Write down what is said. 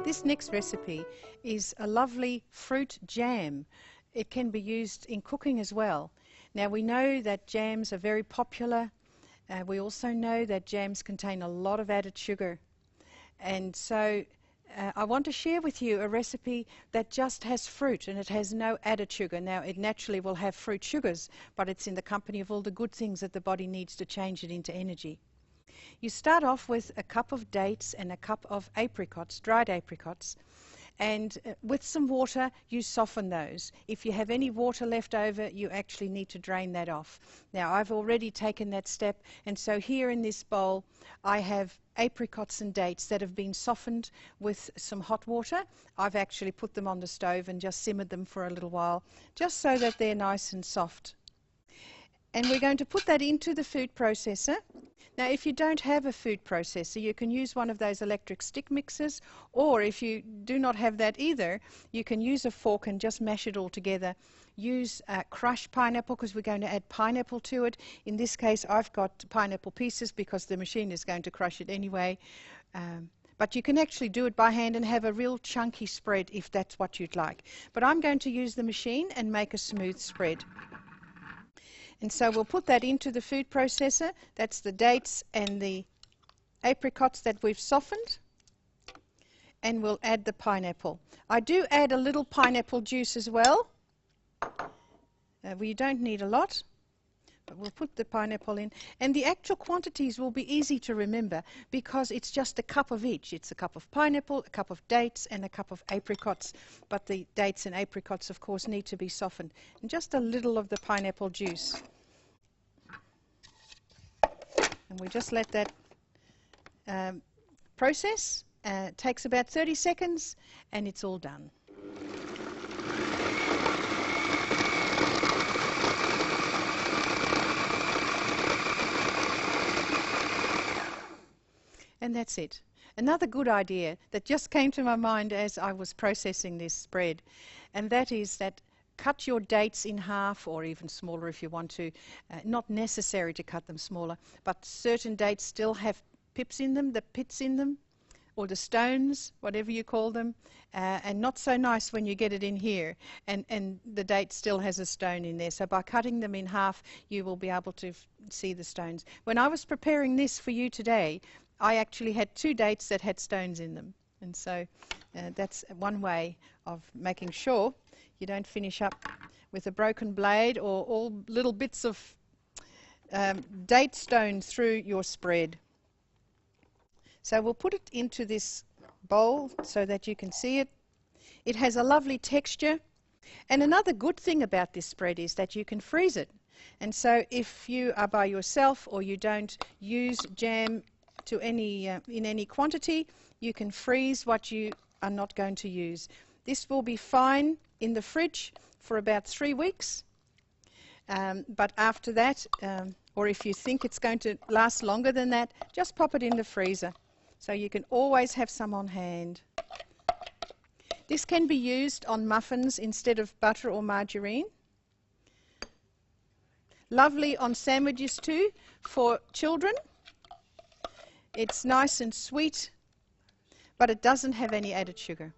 This next recipe is a lovely fruit jam. It can be used in cooking as well. Now we know that jams are very popular. We also know that jams contain a lot of added sugar. And so I want to share with you a recipe that just has fruit and it has no added sugar. Now it naturally will have fruit sugars, but it's in the company of all the good things that the body needs to change it into energy. You start off with a cup of dates and a cup of apricots, dried apricots, and with some water you soften those. If you have any water left over, you actually need to drain that off. Now I've already taken that step, and so here in this bowl I have apricots and dates that have been softened with some hot water. I've actually put them on the stove and just simmered them for a little while, just so that they're nice and soft. And we're going to put that into the food processor. Now if you don't have a food processor, you can use one of those electric stick mixers, or if you do not have that either, you can use a fork and just mash it all together. Use crushed pineapple, because we're going to add pineapple to it. In this case I've got pineapple pieces because the machine is going to crush it anyway. But you can actually do it by hand and have a real chunky spread if that's what you'd like. But I'm going to use the machine and make a smooth spread. And so we'll put that into the food processor. That's the dates and the apricots that we've softened. And we'll add the pineapple. I do add a little pineapple juice as well. We don't need a lot, but we'll put the pineapple in. And the actual quantities will be easy to remember because it's just a cup of each. It's a cup of pineapple, a cup of dates, and a cup of apricots. But the dates and apricots, of course, need to be softened. And just a little of the pineapple juice. And we just let that process. It takes about 30 seconds and it's all done. And that's it. Another good idea that just came to my mind as I was processing this spread, and that is that cut your dates in half, or even smaller if you want to. Not necessary to cut them smaller, but certain dates still have pips in them, the pits in them, or the stones, whatever you call them, and not so nice when you get it in here and the date still has a stone in there. So by cutting them in half, you will be able to see the stones. When I was preparing this for you today, I actually had 2 dates that had stones in them, and so that's one way of making sure you don't finish up with a broken blade or all little bits of date stones through your spread. So we'll put it into this bowl so that you can see it. It has a lovely texture, and another good thing about this spread is that you can freeze it. And so if you are by yourself or you don't use jam to in any quantity, you can freeze what you are not going to use. This will be fine in the fridge for about 3 weeks, but after that, or if you think it's going to last longer than that, just pop it in the freezer so you can always have some on hand. This can be used on muffins instead of butter or margarine. Lovely on sandwiches too for children. It's nice and sweet, but it doesn't have any added sugar.